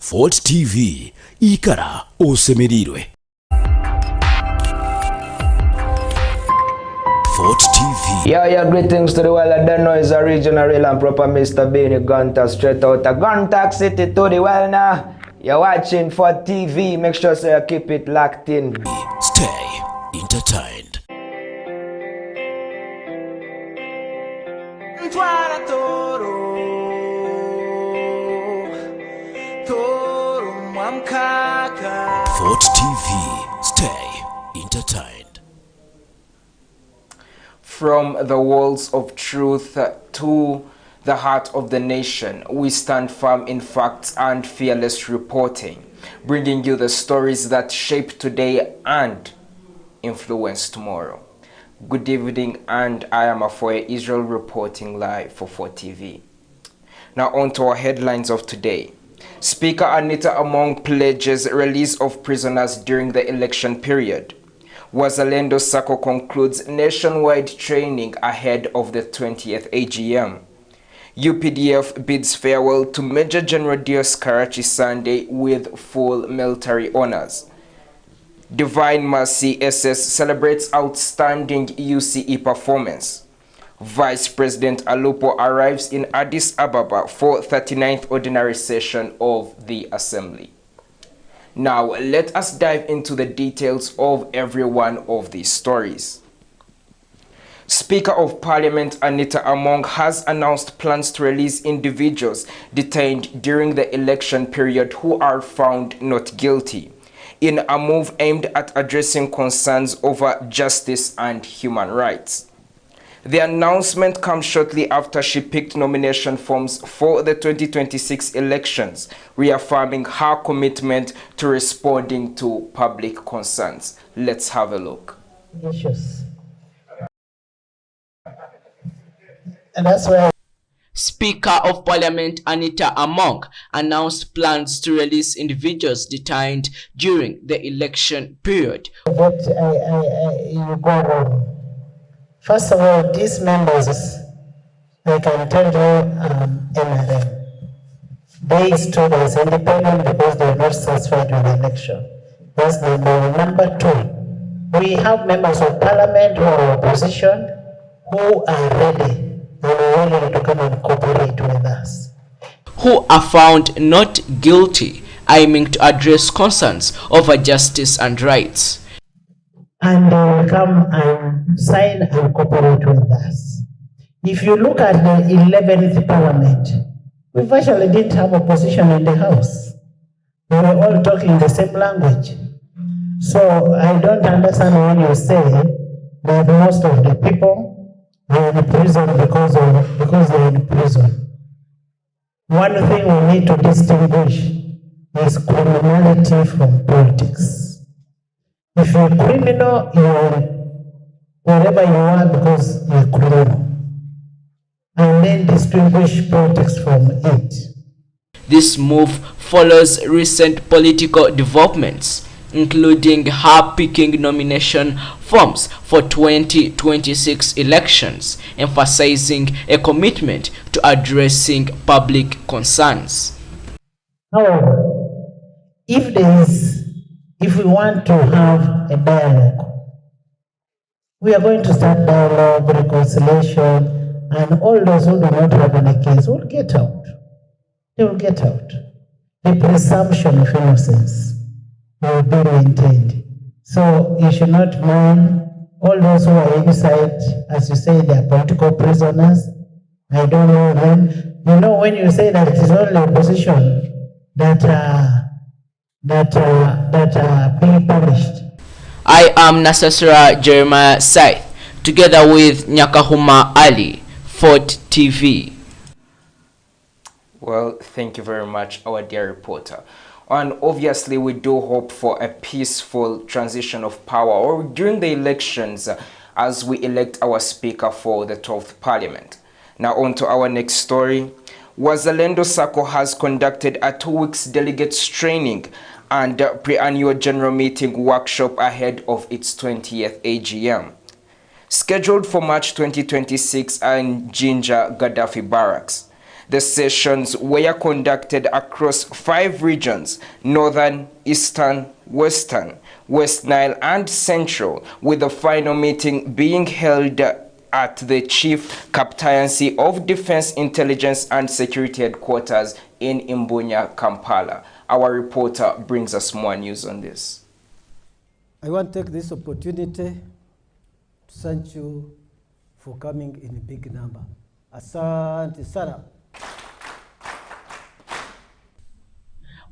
Fort TV, ikara osemerirwe. Fort TV. Yeah, greetings to the world. I don't know it's a regional real and proper Mr. Benny Gunter straight out of Gunter City to the world now. You're watching Fort TV. Make sure you keep it locked in. Stay entertained. Fort TV, stay entertained. From the walls of truth to the heart of the nation, we stand firm in facts and fearless reporting, bringing you the stories that shape today and influence tomorrow. Good evening, and I am Afoye Israel reporting live for Fort TV. Now on to our headlines of today. Speaker Anita Among pledges release of prisoners during the election period. Wazalendo Sacco concludes nationwide training ahead of the 20th AGM. UPDF bids farewell to Major General Dios Karachi Sunday with full military honors. Divine Mercy SS celebrates outstanding UCE performance. Vice President Alupo arrives in Addis Ababa for 39th ordinary session of the Assembly. Now, let us dive into the details of every one of these stories. Speaker of Parliament Anita Among has announced plans to release individuals detained during the election period who are found not guilty, in a move aimed at addressing concerns over justice and human rights. The announcement comes shortly after she picked nomination forms for the 2026 elections, reaffirming her commitment to responding to public concerns. Let's have a look. Issues. And that's why Speaker of Parliament Anita Among announced plans to release individuals detained during the election period. you go wrong. First of all, these members, I can tell you, NRM, they stood as independent because they were not satisfied with the election. That's number one. Number two, we have members of parliament who are opposition who are ready and willing to come and cooperate with us. Who are found not guilty, aiming to address concerns over justice and rights. And they will come and sign and cooperate with us. If you look at the 11th Parliament, we virtually didn't have opposition in the House. We were all talking the same language. So I don't understand when you say that most of the people are in prison because they're in prison. One thing we need to distinguish is criminality from politics. If you're a criminal, you're wherever you are because you're a criminal. And then distinguish politics from it. This move follows recent political developments, including her picking nomination forms for 2026 elections, emphasizing a commitment to addressing public concerns. However, if we want to have a dialogue, we are going to start dialogue, reconciliation, and all those who do not have any case will get out. They will get out. The presumption of innocence will be maintained. So you should not mind all those who are inside, as you say, they are political prisoners. I don't know them. You know, when you say that it is only opposition that are being punished. I am Nasasura Jeremiah Saith, together with Nyakahuma Ali, Fort TV. Well, thank you very much, our dear reporter. And obviously, we do hope for a peaceful transition of power or during the elections as we elect our speaker for the 12th Parliament. Now on to our next story. Wazalendo Sacco has conducted a 2-week delegates training and pre-annual general meeting workshop ahead of its 20th AGM. Scheduled for March 2026 in Jinja Gaddafi Barracks. The sessions were conducted across 5 regions: Northern, Eastern, Western, West Nile and Central, with the final meeting being held at the Chief Captaincy of Defense Intelligence and Security Headquarters in Imbunya, Kampala. Our reporter brings us more news on this. I want to take this opportunity to thank you for coming in big number. Asante sana.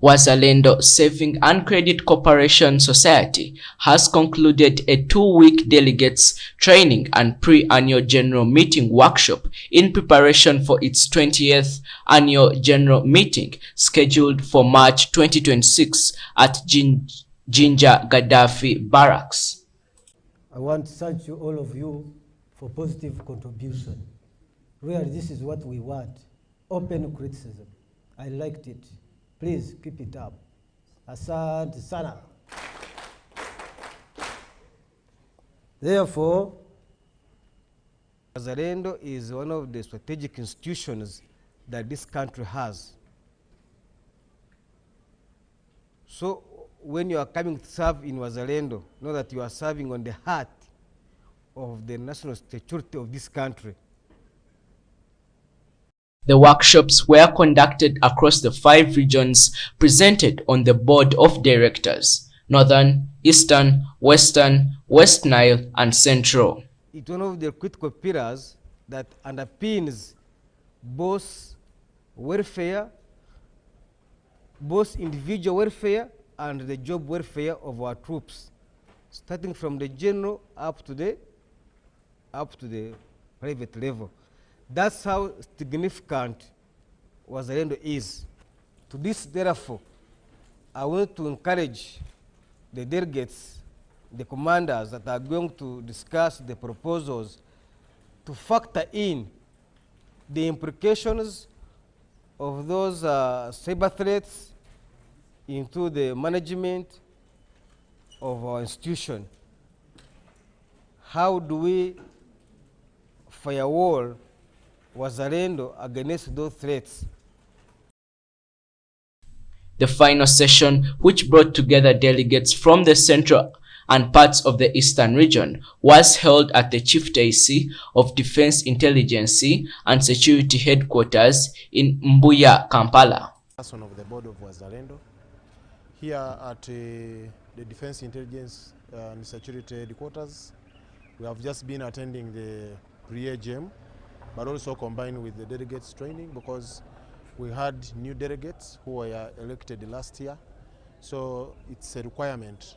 Wazalendo Saving and Credit Corporation Society has concluded a 2-week delegates training and pre-annual general meeting workshop in preparation for its 20th annual general meeting scheduled for March 2026 at Jinja Gaddafi Barracks. I want to thank you, all of you, for positive contribution. Really, this is what we want. Open criticism. I liked it. Please keep it up. Asante sana. Therefore, Wazalendo is one of the strategic institutions that this country has. So when you are coming to serve in Wazalendo, know that you are serving on the heart of the national security of this country. The workshops were conducted across the 5 regions presented on the Board of Directors: Northern, Eastern, Western, West Nile, and Central. It's one of the critical pillars that underpins both welfare, both individual welfare and the job welfare of our troops, starting from the general up to the private level. That's how significant Wazalendo is. To this, therefore, I want to encourage the delegates, the commanders that are going to discuss the proposals, to factor in the implications of those cyber threats into the management of our institution. How do we firewall Wazalendo against those threats? The final session, which brought together delegates from the Central and parts of the Eastern region, was held at the Chieftaincy of Defense Intelligence and Security Headquarters in Mbuya, Kampala. Person of the board of Wazalendo here at the Defense Intelligence and Security Headquarters. We have just been attending the pre-AGM, but also combined with the delegates training, because we had new delegates who were elected last year. So it's a requirement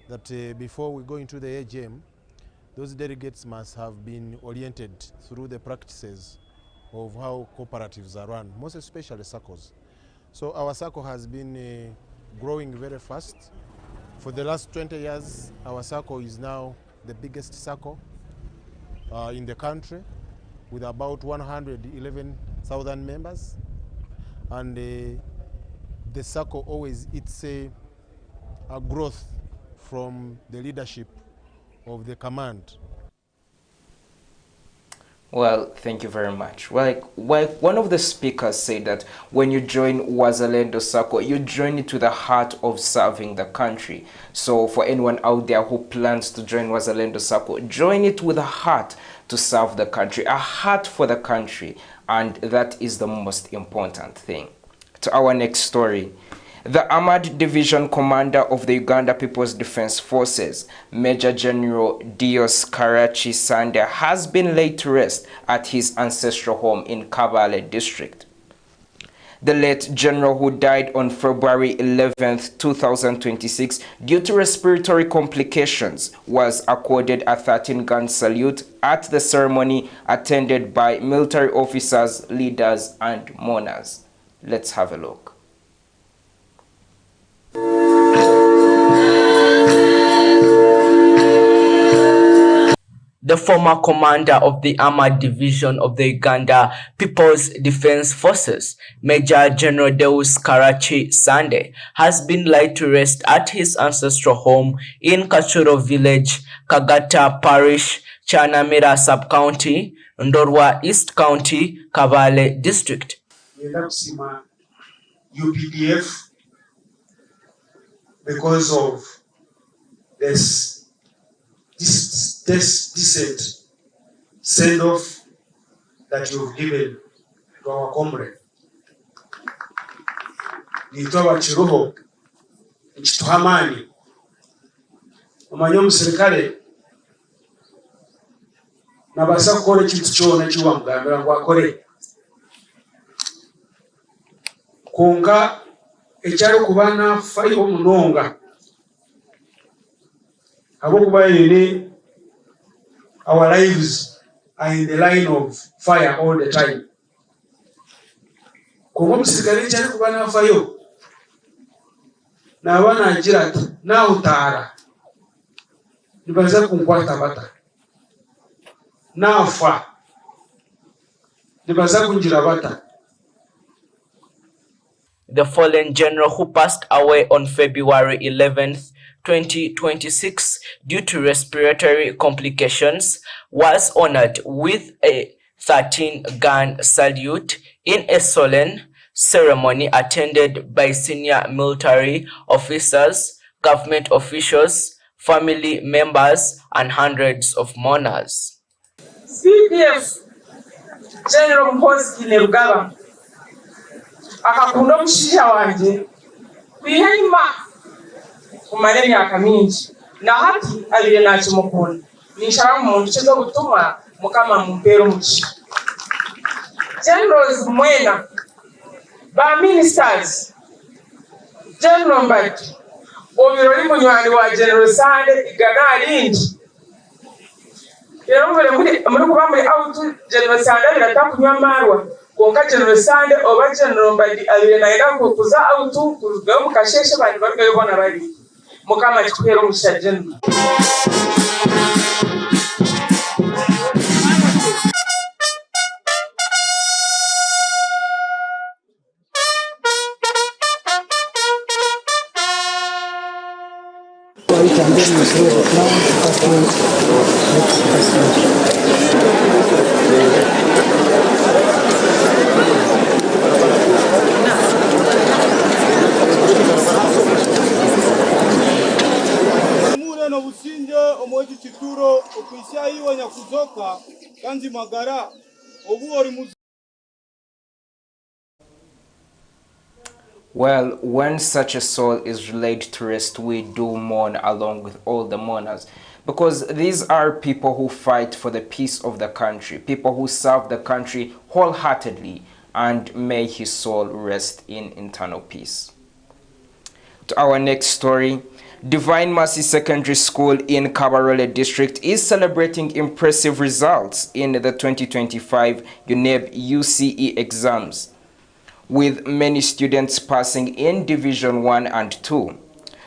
that before we go into the AGM, those delegates must have been oriented through the practices of how cooperatives are run, most especially SACCOs. So our SACCO has been growing very fast. For the last 20 years, our SACCO is now the biggest SACCO in the country, with about 111,000 members. And the SACCO always, it's a growth from the leadership of the command. Well, thank you very much. Like one of the speakers said that when you join Wazalendo SACCO, you join it to the heart of serving the country. So for anyone out there who plans to join Wazalendo SACCO, join it with a heart to serve the country, a heart for the country, and that is the most important thing. To our next story. The Armored Division Commander of the Uganda People's Defense Forces, Major General Dios Karachi Sande, has been laid to rest at his ancestral home in Kabale District. The late general, who died on February 11, 2026 due to respiratory complications, was accorded a 13-gun salute at the ceremony attended by military officers, leaders, and mourners. Let's have a look. The former commander of the Armored Division of the Uganda People's Defense Forces, Major General Deus Karachi Sande, has been laid to rest at his ancestral home in Kachuro Village, Kagata Parish, Chanamira Sub-County, Ndorwa East County, Kabale District. bagenda kusima UPDF because of this decent send-off that you've given to our comrade. Nitwa Chiruho Nchituhamani omanyi omusirikale nabasa kukola ekintu kyona kiwamugambira ngu akole konka ekyali okuba nafayo omunonga habwokuba yine our lives are in the line of fire all the time. Konka omusirikale ekyali kuba nafayo n'abaana agira ati naawutaara nibaza kunkwata bata naafa nibaza kungira bata. The fallen general, who passed away on February 11th, 2026 due to respiratory complications, was honored with a 13-gun salute in a solemn ceremony attended by senior military officers, government officials, family members, and hundreds of mourners. CDF General Mpozi Nerugaba akakunda omushiija wanje kwihema kumara emyaka mingi na hati abire nakimukunda ninshaba muntu kiza gutuma mukama mumpeera omugisha. Generals mwena ba ministers General Mbadi obirori munywani wa General Sande igana alindi era muri kuba muri out General Sande biratakunywa marwa konka General Sande oba General Mbadi abire naira kuza out kuruga mu kasheshe bandi barugayo bona bari mukama kikuhera omugisha General. Well, when such a soul is laid to rest, we do mourn along with all the mourners, because these are people who fight for the peace of the country, people who serve the country wholeheartedly, and may his soul rest in eternal peace. To our next story, Divine Mercy Secondary School in Kabarole District is celebrating impressive results in the 2025 UNEB UCE exams, with many students passing in Division 1 and 2.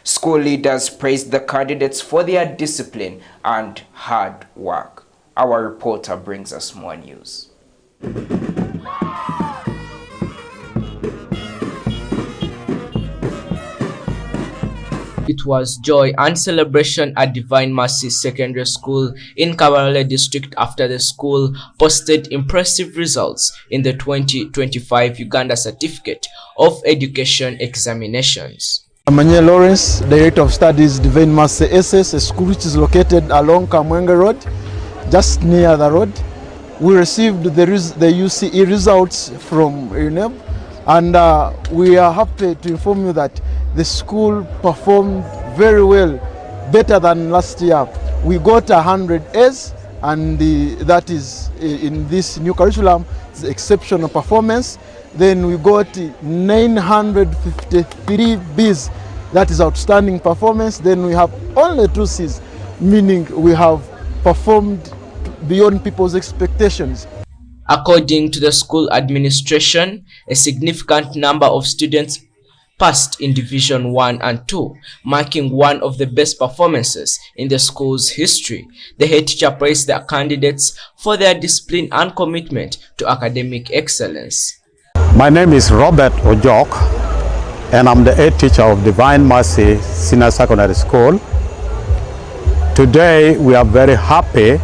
School leaders praised the candidates for their discipline and hard work. Our reporter brings us more news. It was joy and celebration at Divine Mercy Secondary School in Kabarole District after the school posted impressive results in the 2025 Uganda Certificate of Education examinations. Emmanuel Lawrence, Director of Studies, Divine Mercy SS, a school which is located along Kamwenge Road, just near the road. We received the UCE results from UNEB, and we are happy to inform you that the school performed very well, better than last year. We got 100 A's, and that is in this new curriculum, it's exceptional performance. Then we got 953 B's, that is outstanding performance. Then we have only 2 C's, meaning we have performed beyond people's expectations. According to the school administration, a significant number of students passed in Division 1 and 2, marking one of the best performances in the school's history. The head teacher praised their candidates for their discipline and commitment to academic excellence. My name is Robert Ojok, and I'm the head teacher of Divine Mercy Senior Secondary School. Today, we are very happy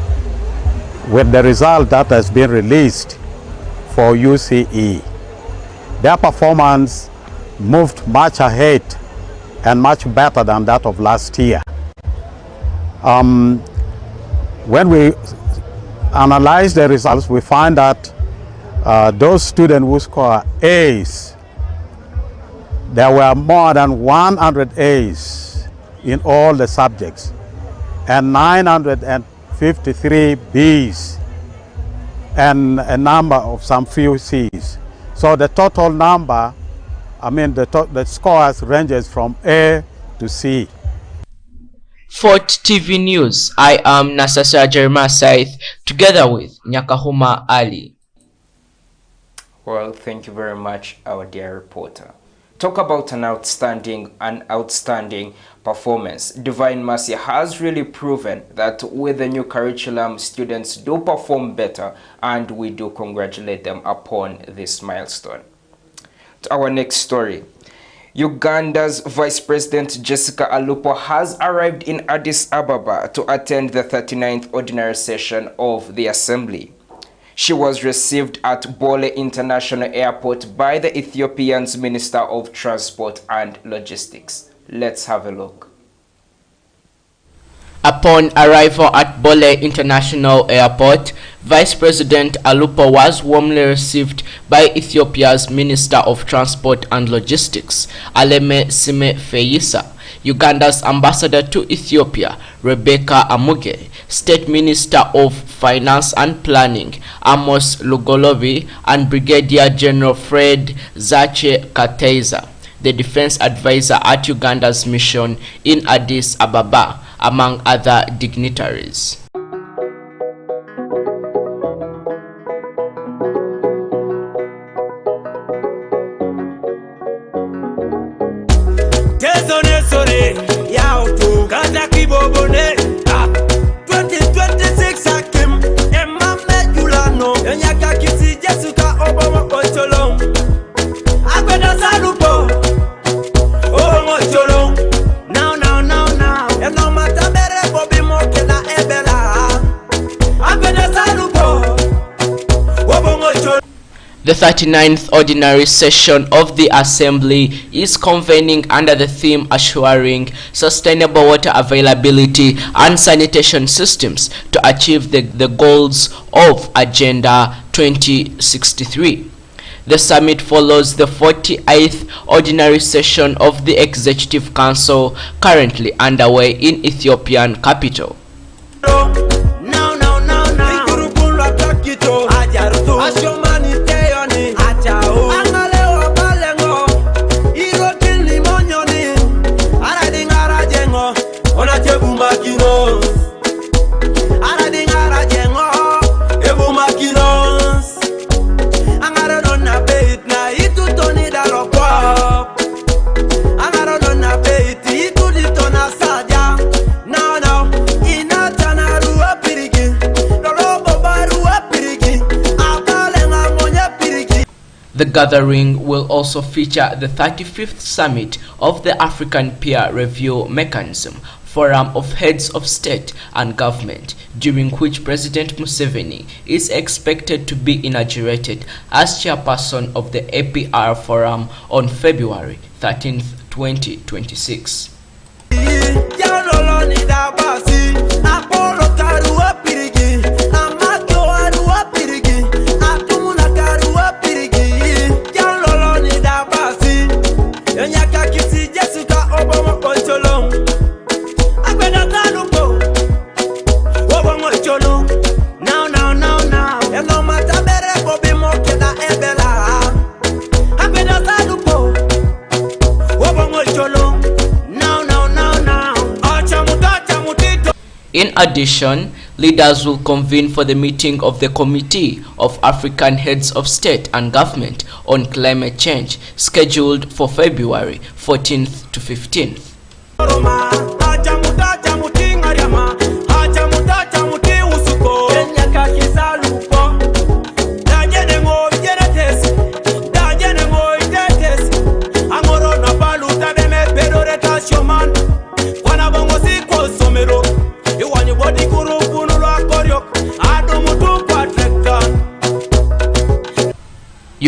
with the result that has been released for UCE. their performance moved much ahead and much better than that of last year. When we analyze the results, we find that those students who score A's, there were more than 100 A's in all the subjects and 953 B's and a number of some few C's. So the total number, the scores ranges from A to C. Fort TV News, I am Nasasa Jeremiah Saith, together with Nyakahuma Ali. Well, thank you very much, our dear reporter. Talk about an outstanding performance. Divine Mercy has really proven that with the new curriculum, students do perform better, and we do congratulate them upon this milestone. To our next story. Uganda's Vice President Jessica Alupo has arrived in Addis Ababa to attend the 39th ordinary session of the Assembly. She was received at Bole International Airport by the Ethiopian's Minister of Transport and Logistics. Let's have a look. Upon arrival at Bole International Airport, Vice President Alupo was warmly received by Ethiopia's Minister of Transport and Logistics, Aleme Sime Feyisa, Uganda's ambassador to Ethiopia, Rebecca Amuge, State Minister of Finance and Planning, Amos Lugolovi, and Brigadier General Fred Zache Kateiza, the defense advisor at Uganda's mission in Addis Ababa, among other dignitaries. The 39th ordinary session of the Assembly is convening under the theme assuring sustainable water availability and sanitation systems to achieve the goals of Agenda 2063. The summit follows the 48th ordinary session of the Executive Council currently underway in Ethiopian capital. The gathering will also feature the 35th summit of the African Peer Review Mechanism Forum of Heads of State and Government, during which President Museveni is expected to be inaugurated as chairperson of the APR Forum on February 13, 2026. In addition, leaders will convene for the meeting of the Committee of African Heads of State and Government on Climate Change, scheduled for February 14th to 15th.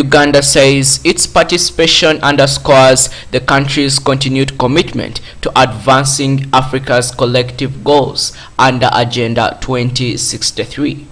Uganda says its participation underscores the country's continued commitment to advancing Africa's collective goals under Agenda 2063.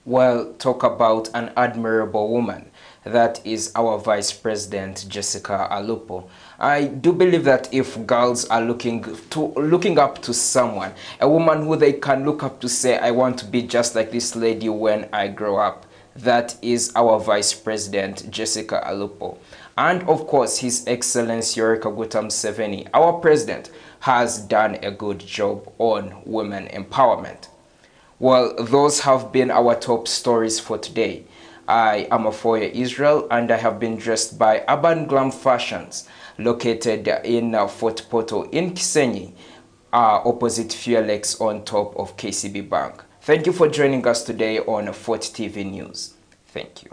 Well, talk about an admirable woman. That is our Vice President, Jessica Alupo. I do believe that if girls are looking up to someone, a woman who they can look up to, say, I want to be just like this lady when I grow up, that is our Vice President, Jessica Alupo. And of course, His Excellency Yoweri Kaguta Museveni, our president, has done a good job on women empowerment. Well, those have been our top stories for today. I am Afoya Israel, and I have been dressed by Urban Glam Fashions, located in Fort Portal in Kisenyi, opposite Fearlex on top of KCB Bank. Thank you for joining us today on Fort TV News. Thank you.